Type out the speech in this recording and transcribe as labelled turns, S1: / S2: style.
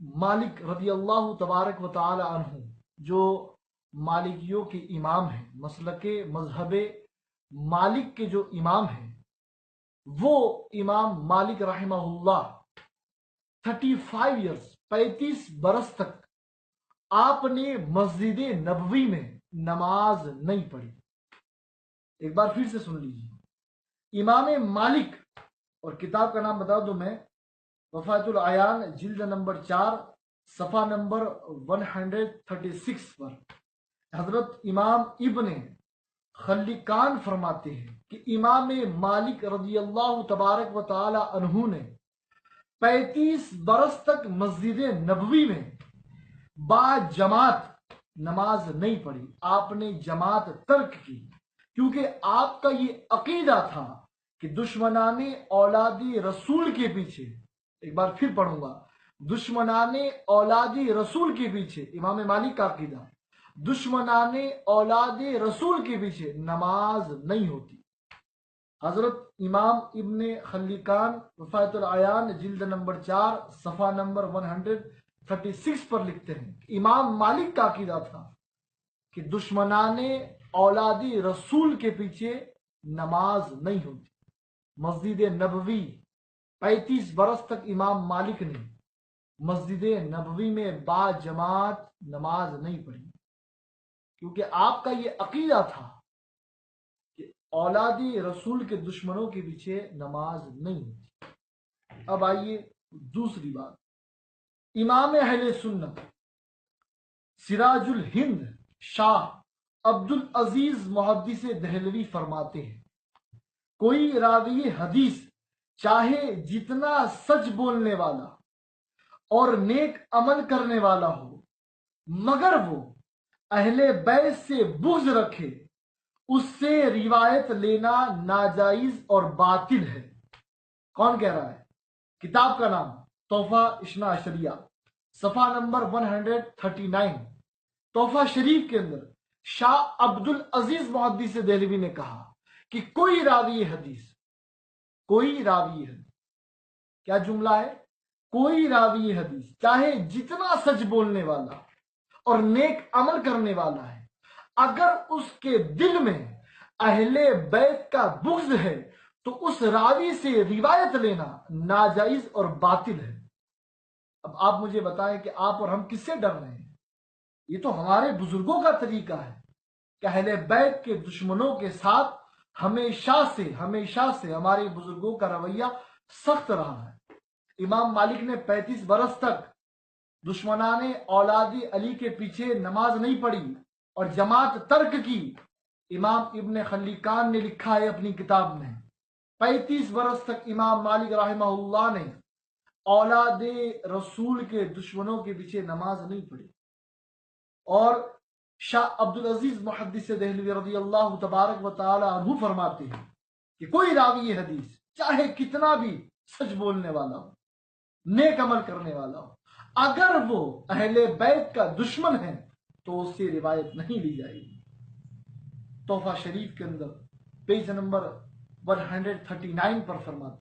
S1: مالک رضی اللہ تبارک و تعالی عنہ جو مالکیوں کے امام ہیں، مسلک مذہب مالک کے جو امام ہیں، وہ امام مالک رحمہ اللہ 35 برس تک آپ نے مسجد نبوی میں نماز نہیں پڑھی۔ ایک بار پھر سے سن لیجیے، امام مالک، اور کتاب کا نام بتا دوں میں، وفات العیان، جلد نمبر 4، صفحہ نمبر 136 پر حضرت امام ابن خلکان فرماتے ہیں کہ امام مالک رضی اللہ تبارک و تعالی عنہ نے 35 برس تک مسجد نبوی میں با جماعت نماز نہیں پڑھی۔ آپ نے جماعت ترک کی کیونکہ آپ کا یہ عقیدہ تھا کہ دشمنان اولاد رسول کے پیچھے، ایک بار پھر پڑھوں گا، دشمنان اولاد رسول کے پیچھے، امام مالک کا عقیدہ، دشمنان اولاد رسول کے پیچھے نماز نہیں ہوتی۔ حضرت امام ابن خلکان وفات العیان، جلد نمبر 4، صفحہ نمبر 136 پر لکھتے ہیں کہ امام مالک کا عقیدہ تھا کہ دشمنان اولاد رسول کے پیچھے نماز نہیں ہوتی۔ مسجد نبوی 35 برس تک امام مالک نے مسجد نبوی میں با جماعت نماز نہیں پڑھی کیونکہ آپ کا یہ عقیدہ تھا کہ اولاد رسول کے دشمنوں کے پیچھے نماز نہیں ہوتی۔ اب آئیے دوسری بات، امام اہل سنت سراج الہند شاہ عبد العزیز محدث دہلوی فرماتے ہیں، کوئی راوی حدیث چاہے جتنا سچ بولنے والا اور نیک عمل کرنے والا ہو، مگر وہ اہل بیت سے بغض رکھے، اس سے روایت لینا ناجائز اور باطل ہے۔ کون کہہ رہا ہے؟ کتاب کا نام تحفہ اثنا عشریہ، صفحہ نمبر 139، تحفہ شریف کے اندر شاہ عبد العزیز محدث دہلوی نے کہا کہ کوئی راوی حدیث، کیا جملہ ہے؟ کوئی راوی حدیث چاہے جتنا سچ بولنے والا اور نیک عمل کرنے والا ہے، اگر اس کے دل میں اہل بیت کا بغض ہے تو اس راوی سے روایت لینا ناجائز اور باطل ہے۔ اب آپ مجھے بتائیں کہ آپ اور ہم کس سے ڈر رہے ہیں؟ یہ تو ہمارے بزرگوں کا طریقہ ہے کہ اہل بیت کے دشمنوں کے ساتھ ہمیشہ سے ہمارے بزرگوں کا رویہ سخت رہا ہے۔ امام مالک نے 35 برس تک دشمنان اولاد علی کے پیچھے نماز نہیں پڑھی اور جماعت ترک کی۔ امام ابن خلکان نے لکھا ہے اپنی کتاب میں، 35 برس تک امام مالک رحمہ اللہ نے اولاد رسول کے دشمنوں کے پیچھے نماز نہیں پڑھی۔ اور شاہ عبد العزیز محدث دہلوی رضی اللہ تبارک و تعالی عنہ فرماتے ہیں کہ کوئی راوی حدیث چاہے کتنا بھی سچ بولنے والا ہو، نیک عمل کرنے والا ہو، اگر وہ اہل بیت کا دشمن ہے تو اس سے روایت نہیں لی جائے گی۔ تحفہ شریف کے اندر پیج نمبر 139 پر فرماتے ہیں